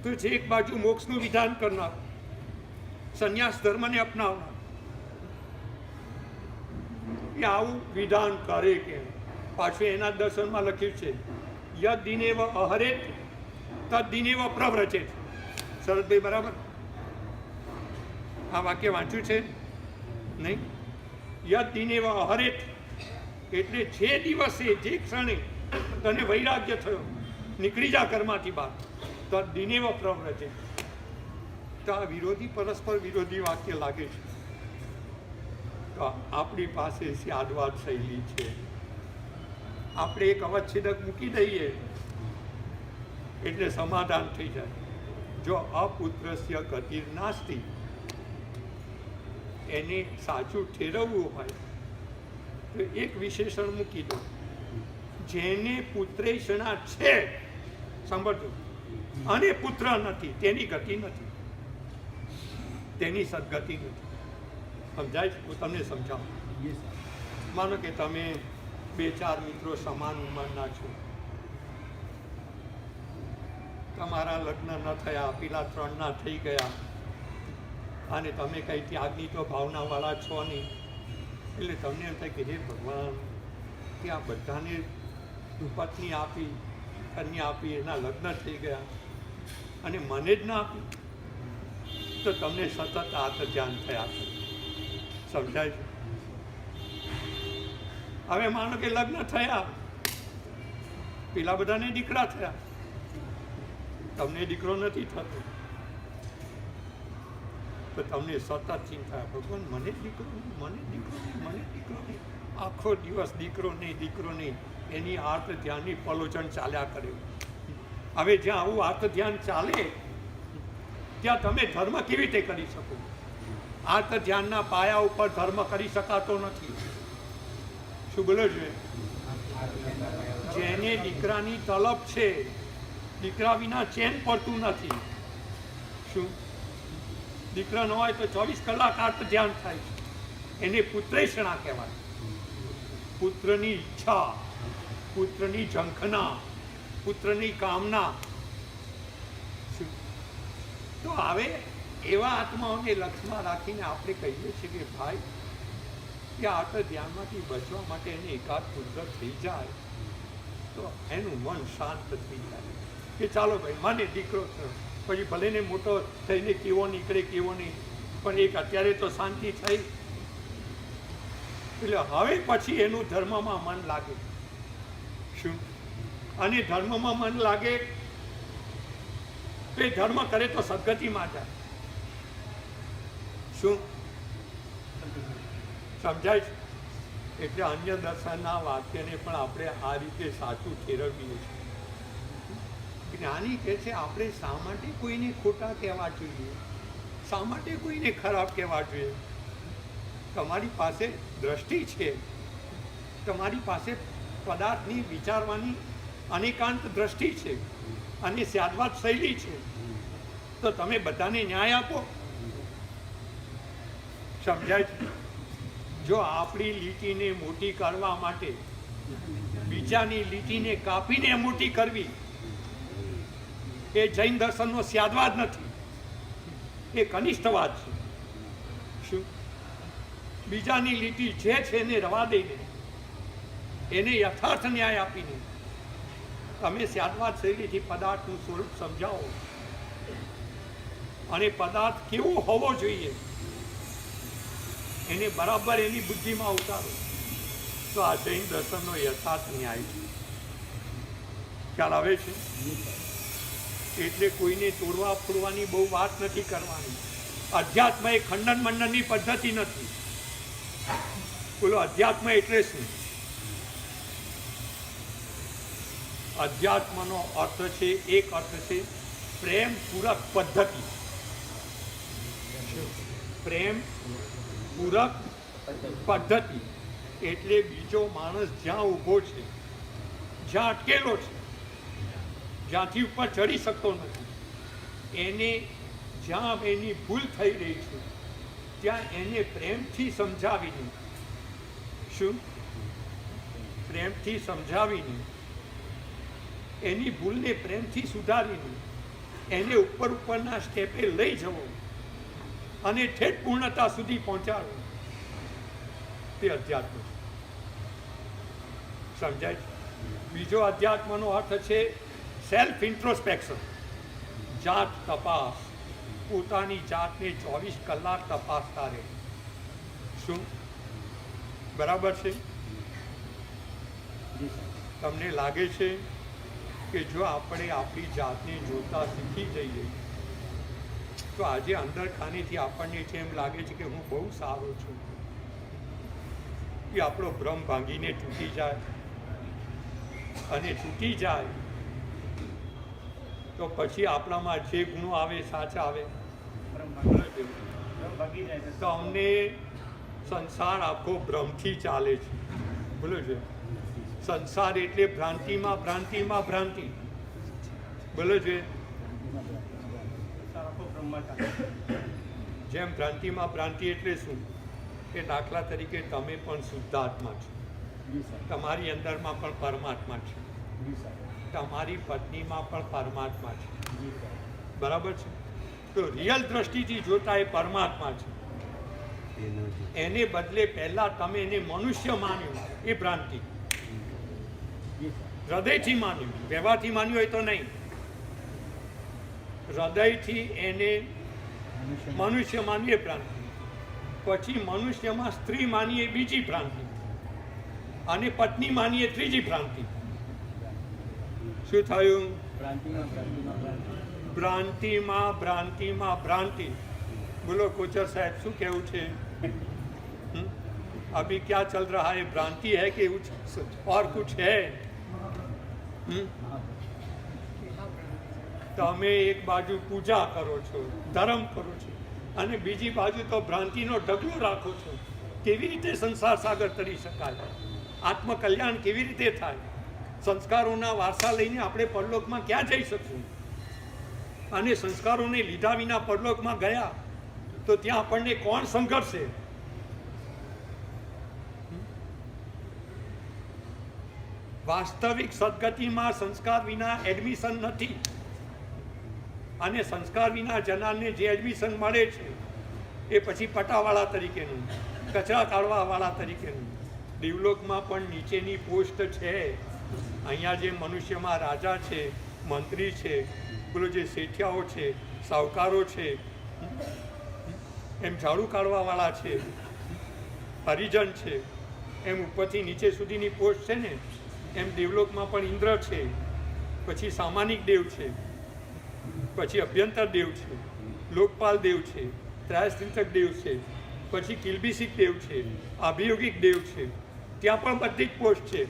તો જે એક બાજુ મોક્ષનું વિધાન કરનાર, સંન્યાસ ધર્મને અપનાવનાર, એ આવું વિધાન કરે કે પાછું એના દર્શનમાં લખ્યું છે યદ દિનેવ અહરેત તદ દિનેવ પ્રવ્રજેત. શરદભાઈ બરાબર આ વાક્ય વાંચ્યું છે નહીં? યદ દિનેવ અહરેત એટલે જે દિવસે, જે ક્ષણે તને વૈરાગ્ય થયો, નીકળી જા ઘરમાંથી બહાર, તદ દિનેવ પ્રવ્રજેત. તો આ વિરોધી, પરસ્પર વિરોધી વાક્ય લાગે છે. તો આપણી પાસે સ્યાદવાદ શૈલી છે. આપણે એક અવચ્છેદક મૂકી દઈએ એટલે સમાધાન થઈ જાય. જો અપુત્રસ્ય ગતિર નાસ્તિ, એને સાચું ઠેરવવું હોય તો એક વિશેષણ મૂકી દો, જેને પુત્રેષણા છે, સાંભળજો, અને પુત્ર નથી, તેની ગતિ નથી, તેની સદગતિ નથી. સમજાય છે? હું તમને સમજાવું. માનો કે તમે 2-4 મિત્રો સમાન ઉંમરના છો, તમારા લગ્ન ન થયા, પેલા 3ના થઈ ગયા, અને તમે કંઈ ત્યાગની તો ભાવનાવાળા છો નહીં, એટલે તમને એમ થાય કે હે ભગવાન, કે આ બધાને પત્ની આપી, કન્યા આપી, એના લગ્ન થઈ ગયા અને મને જ ના આપી, તો તમને સતત આત્મધ્યાન થયા કરે. સમજાય છે? હવે માનો કે લગ્ન થયા, પેલા બધાને દીકરા થયા, તમને દીકરો નથી થતો, તો તમને સતત ચિંતા, ભગવાન મને દીકરો નહીં, મને દીકરો નહીં, મને દીકરો નહીં. આખો દિવસ દીકરો નહીં, દીકરો નહીં, એની આર્ત ધ્યાનની પલોચન ચાલ્યા કરે. હવે જ્યાં આવું આર્ત ધ્યાન ચાલે ત્યાં તમે ધર્મ કેવી રીતે કરી શકો? આર્ત ધ્યાનના પાયા ઉપર ધર્મ કરી શકાતો નથી. શું બોલો છે? જેને દીકરાની તલબ છે, દીકરા વિના ચેન પડતું નથી. શું? દીકરા ન હોય તો 24 કલાક આર્ત ધ્યાન થાય છે. એને પુત્રેષણા કહેવાય. પુત્રની ઈચ્છા, પુત્રની ઝંખના, પુત્રની કામના. તો હવે એવા આત્માઓને લક્ષ્યમાં રાખીને આપણે કહીએ છીએ કે ભાઈ, કે આર્ત ધ્યાનમાંથી બચવા માટે એને એકાદ પુત્ર થઈ જાય તો એનું મન શાંત થઈ જાય કે ચાલો ભાઈ, મને દીકરો થયો, પછી ભલે ને મોટો થઈને કેવો નીકળે કેવો નહીં, પણ એક અત્યારે તો શાંતિ થઈ. એટલે હવે પછી એનું ધર્મમાં મન લાગે. શું? અને ધર્મમાં મન લાગે તો એ ધર્મ કરે તો સદગતિમાં જાય. શું સમજાય છે? એટલે અન્ય દર્શનના વાક્યને પણ આપણે આ રીતે સાચું ઠેરવીએ છીએ. જ્ઞાની કહે છે આપણે શા માટે કોઈને ખોટા કહેવા જોઈએ, શા માટે કોઈને ખરાબ કહેવા જોઈએ? તમારી પાસે દ્રષ્ટિ છે, તમારી પાસે પદાર્થની વિચારવાની અનેકાંત દ્રષ્ટિ છે અને સ્યાદવાદ શૈલી છે, તો તમે બધાને ન્યાય આપો. સમજાય છે? જો આપણી લીટીને મોટી કરવા માટે બીજાની લીટીને કાપીને મોટી કરવી, એ જૈન દર્શનનો સ્યાદવાદ નથી, એ કનિષ્ઠવાદ છે. શું? બીજાની લીટી જે છે એને રવા દઈને, એને યથાર્થ ન્યાય આપીને તમે સ્યાદવાદ શૈલીથી પદાર્થનું સ્વરૂપ સમજાવો અને પદાર્થ કેવો હોવો જોઈએ એને બરાબર એની બુદ્ધિમાં ઉતારો, તો આ જૈન દર્શનનો યથાર્થ ન્યાય છે. ખ્યાલ આવે છે? એટલે કોઈને તોડવા ફોડવાની બહુ વાત નથી કરવાની. અધ્યાત્મ એ ખંડન મંડનની પદ્ધતિ નથી. બોલો, અધ્યાત્મ એટલે શું? અધ્યાત્મનો અર્થ છે, એક અર્થ છે પ્રેમ પૂરક પદ્ધતિ. પ્રેમ પૂરક પદ્ધતિ એટલે બીજો માણસ જ્યાં ઊભો છે, જ્યાં અટકેલો છે, જ્યાંથી ઉપર ચડી શકતો નથી, એને જ્યાં એની ભૂલ થઈ રહી છે ત્યાં એને પ્રેમથી સમજાવીને, શું પ્રેમથી સમજાવીને, એની ભૂલને પ્રેમથી સુધારીને એને ઉપરના સ્ટેપે લઈ જવો અને ઠેઠ પૂર્ણતા સુધી પહોંચાડવો, તે અધ્યાત્મ છે. સમજાય છે? બીજો અધ્યાત્મનો અર્થ છે સેલ્ફ ઇન્ટ્રોસ્પેક્શન, જાત તપાસ, પોતાની જાતને 24 કલાક તપાસતા રહે. શું બરાબર છે? તમને લાગે છે કે જો આપણે આપણી જાતને જોતા શીખી જઈએ તો આજે અંદર ખાનેથી આપણને એમ લાગે છે કે હું બહુ સારો છું, એ આપણો ભ્રમ ભાંગીને તૂટી જાય, અને તૂટી જાય તો પછી આપણામાં જે ગુણો આવે સાચા આવે તો અમને સંસાર આખો ભ્રમથી ચાલે છે. બોલો છે સંસાર એટલે ભ્રાંતિમાં ભ્રાંતિમાં ભ્રાંતિ. બોલો છે જેમ ભ્રાંતિમાં ભ્રાંતિ એટલે શું? કે દાખલા તરીકે તમે પણ શુદ્ધાત્મા છો, તમારી અંદરમાં પણ પરમાત્મા છે, તમારી પત્નીમાં પણ પરમાત્મા છે, બરાબર છે? તો રિયલ દ્રષ્ટિથી જોતા એ પરમાત્મા છે, એને બદલે પહેલા તમે એને મનુષ્ય માન્યું, એ ભ્રાંતિ. હૃદયથી માન્યું, વ્યવહારથી માન્યું હોય તો નહીં, હૃદયથી એને મનુષ્ય માનીએ ભ્રાંતિ, પછી મનુષ્યમાં સ્ત્રી માનીએ બીજી ભ્રાંતિ, અને પત્ની માનીએ ત્રીજી ભ્રાંતિ. શું થયું? ભ્રાંતિમાં ભ્રાંતિમાં ભ્રાંતિ. બોલો કોચર સાહેબ શું કહેવું છે? अभी क्या चल रहा है? भ्रांति है कि और कुछ है? તમે એક બાજુ પૂજા કરો છો, ધર્મ કરો છો, અને બીજી બાજુ તો ભ્રાંતિનો ઢગલો રાખો છો. કેવી રીતે સંસાર સાગર તરી શકાય? આત્મકલ્યાણ કેવી રીતે થાય? સંસ્કારોના વારસા લઈને આપણે પરલોકમાં ક્યાં જઈ શકશું? અને સંસ્કારોને લીધા વિના પરલોકમાં ગયા તો ત્યાં આપણને કોણ સંઘર્ષે? વાસ્તવિક સદગતિમાં સંસ્કાર વિના એડમિશન નથી, અને સંસ્કાર વિના જનારને જે એડમિશન મળે છે એ પછી પટાવાળા તરીકેનું, કચરા કાઢવાવાળા તરીકેનું. દેવલોકમાં પણ નીચેની પોસ્ટ છે. અહીંયા જે મનુષ્યમાં રાજા છે, મંત્રી છે, બોલો જે શેઠિયાઓ છે, સાહુકારો છે, એમ ઝાડુ કાઢવાવાળા છે, હરિજન છે, એમ ઉપરથી નીચે સુધીની પોસ્ટ છે ને, એમ દેવલોકમાં પણ ઇન્દ્ર છે, પછી સામાનિક દેવ છે, પછી અભ્યંતર દેવ છે, લોકપાલ દેવ છે, ત્રાયસ્ત્રિંતક દેવ છે, પછી કિલ્બિસિક દેવ છે, અભિયોગિક દેવ છે. ત્યાં પણ બધી જ પોસ્ટ છે.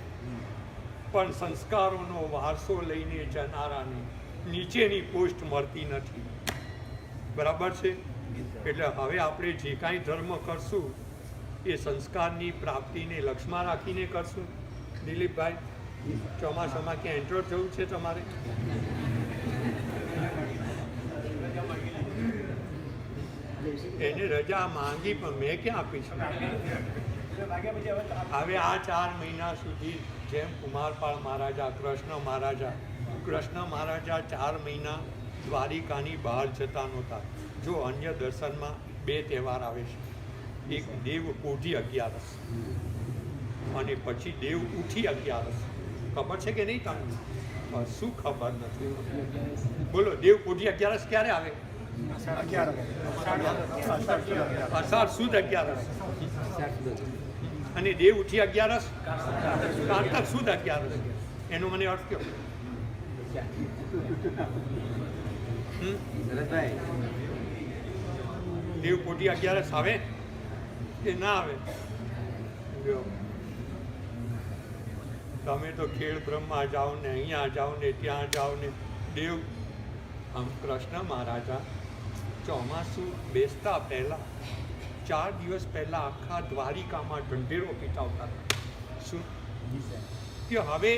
પણ સંસ્કારોનો વારસો લઈને જનારાને નીચેની પોસ્ટ મળતી નથી. બરાબર છે? એટલે હવે આપણે જે કાંઈ ધર્મ કરશું એ સંસ્કારની પ્રાપ્તિને લક્ષ્યમાં રાખીને કરશું. દિલીપભાઈ, ચોમાસામાં ક્યાં એન્ટર થવું છે તમારે? એને રજા માંગી પણ મેં ક્યાં આપી છે? હવે આ 4 મહિના સુધી જેમ કુમારપાળ મહારાજા, કૃષ્ણ મહારાજા 4 મહિના દ્વારિકાની બહાર જતા નહોતા. જો અન્ય દર્શનમાં 2 તહેવાર આવે છે, એક દેવ પોઢી 11, અને પછી દેવ ઉઠી 11. ખબર છે કે નહીં તમને? શું ખબર નથી? બોલો, દેવ પોઢી 11 ક્યારે આવે? અષાઢ સુદ 11, અને દેવ ઉઠી 11 કારતક સુદ 11. એનો મને અર્થ કયો? દેવ પોઢી 11 આવે કે ના આવે? તમે તો ખેડ બ્રહ્મા જાઓ ને, અહીંયા જાઓ ને, ત્યાં જાઓ ને. દેવ આમ કૃષ્ણ મહારાજા ચોમાસું બેસતા પહેલા 4 દિવસ પહેલા આખા દ્વારિકામાં ઢંઢેરો પીટાવતા હતા. શું કે હવે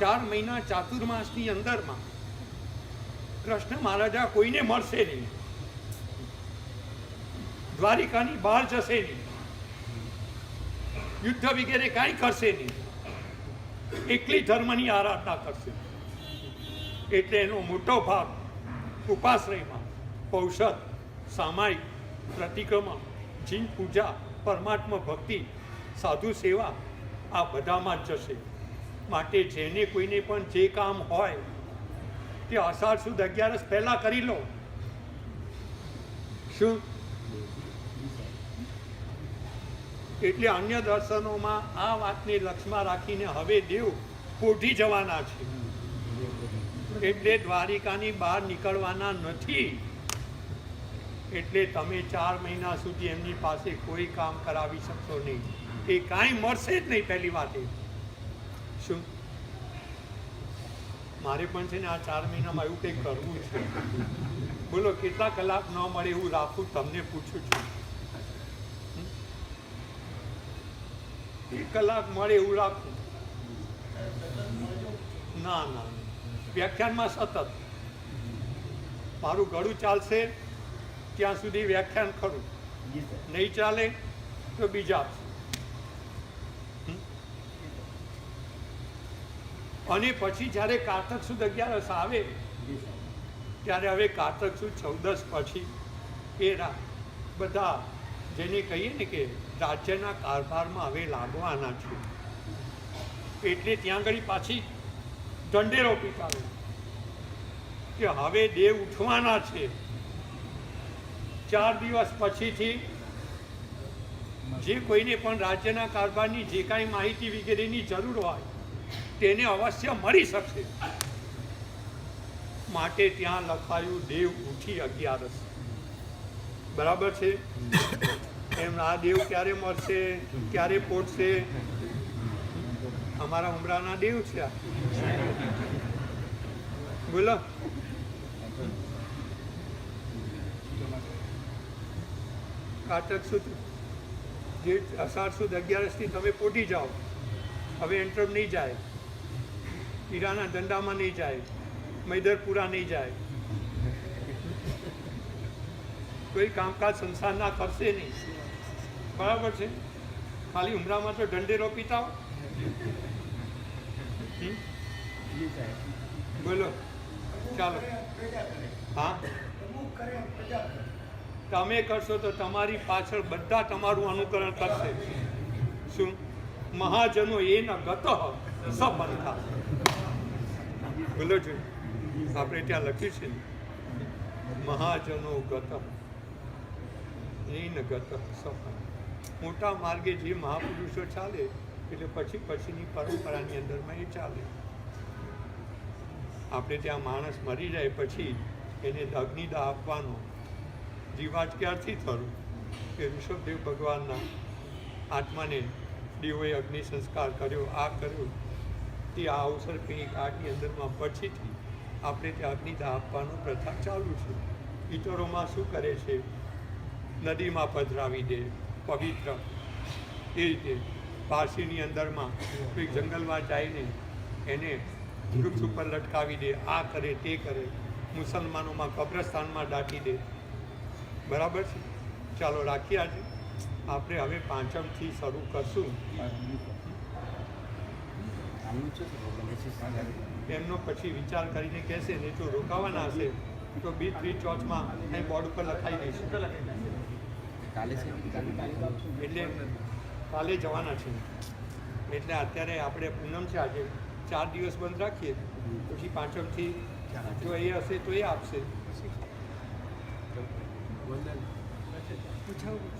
4 મહિના ચાતુર્માસની અંદરમાં કૃષ્ણ મહારાજા કોઈને મળશે નહીં, દ્વારિકાની બહાર જશે નહીં, યુદ્ધ વગેરે કાંઈ કરશે નહીં, એકલી ધર્મની આરાધના કરશે. એટલે એનો મોટો ભાગ ઉપાશ્રયમાં ઔષધ, સામાયિક, પ્રતિક્રમણ, જીન પૂજા, પરમાત્મા ભક્તિ, સાધુ સેવા આ બધામાં જ જશે. માટે જેને કોઈને પણ જે કામ હોય તે અષાઢ સુદ 11 પહેલા કરી લો. શું એટલે અન્ય દર્શનોમાં આ વાતને લક્ષમાં રાખીને હવે દેવ પોઢી જવાના છે, એટલે દ્વારિકાની બહાર નીકળવાના નથી. એટલે તમે 4 મહિના સુધી એમની પાસે કોઈ કામ કરાવી શકશો નહીં, એ કાંઈ મળશે જ નહીં. પહેલી વાત એ શું મારે પણ છે ને આ 4 મહિનામાં એવું કંઈક કરવું છે. બોલો કેટલા કલાક ન મળે એવું રાખું, તમને પૂછું છું. 1 કલાક મળે એવું રાખું? ના ના, વ્યાખ્યાનમાં સતત મારું ગળું ચાલશે ત્યાં સુધી વ્યાખ્યાન ખરું, નહીં ચાલે તો બીજા આપશે. અને પછી જ્યારે કારતક સુદ 11 આવે ત્યારે હવે કારતક સુદ 14 પછી એ બધા જેને કહીએ ને કે રાજ્યના કારભારમાં હવે લાગવાના છે, એટલે ત્યાં આગળ પાછી ઢંઢેરો પીટાવે કે હવે દેવ ઉઠવાના છે. 4 દિવસ પછીથી જે કોઈને પણ રાજ્યના કારભારની જે કાંઈ માહિતી વગેરેની જરૂર હોય તેને અવશ્ય મળી શકશે. માટે ત્યાં લખાયું દેવ ઉઠી 11. બરાબર છે? એમ આ દેવ ક્યારે મળશે, ક્યારે પહોંચશે? અમારા ઉમરાના દેવ છે આ. બોલો કારતક સુદ જે અષાઢ સુદ 11 તમે પોટી જાઓ. હવે એન્ટ્રમ નહીં જાય, હીરાના ધંધામાં નહીં જાય, મૈદરપુરા નહીં જાય, કોઈ કામકાજ સંસારના કરશે નહીં. બરાબર છે? ખાલી ઉમરામાં તો ઢંઢેરો પીતાઓ. બોલો ચાલો. હા, તમે કરશો તો તમારી પાછળ બધા તમારું અનુકરણ કરશે. શું મહાજનો એ ન ગત સપંથા. બોલો છો, આપણે ત્યાં લખ્યું છે ને, મહાજનો ગત એ ન ગત સપંથા. મોટા માર્ગે જે મહાપુરુષો ચાલે એટલે પછીની પરંપરાની અંદરમાં એ ચાલે. આપણે ત્યાં માણસ મરી જાય પછી એને અગ્નિદાહ આપવાનો રિવાજ ક્યારથી થયું કે ઋષભદેવ ભગવાનના આત્માને દેવોએ અગ્નિ સંસ્કાર કર્યો, આ કર્યો, તે આ અવસર કંઈક આટની અંદરમાં પછીથી આપણે ત્યાં અગ્નિદાહ આપવાનો પ્રથા ચાલુ છે. પિતરોમાં શું કરે છે? નદીમાં પધરાવી દે પવિત્ર, એ રીતે પારસીની અંદરમાં કોઈ જંગલમાં જઈને એને વૃક્ષ ઉપર લટકાવી દે, આ કરે તે કરે. મુસલમાનોમાં કબ્રસ્તાનમાં દાટી દે. બરાબર છે? ચાલો રાખીએ. આજે આપણે હવે પાંચમથી શરૂ કરશું. એમનો પછી વિચાર કરીને કહેશે ને, જો રોકાવાના હશે તો બીજ ચોથમાં અહીં બોર્ડ ઉપર લખાઈ દઈશું. એટલે કાલે જવાના છે. એટલે અત્યારે આપણે પૂનમ છે, આજે 4 દિવસ બંધ રાખીએ, પછી પાંચમથી જો એ હશે તો એ આપશે. પૂછાવું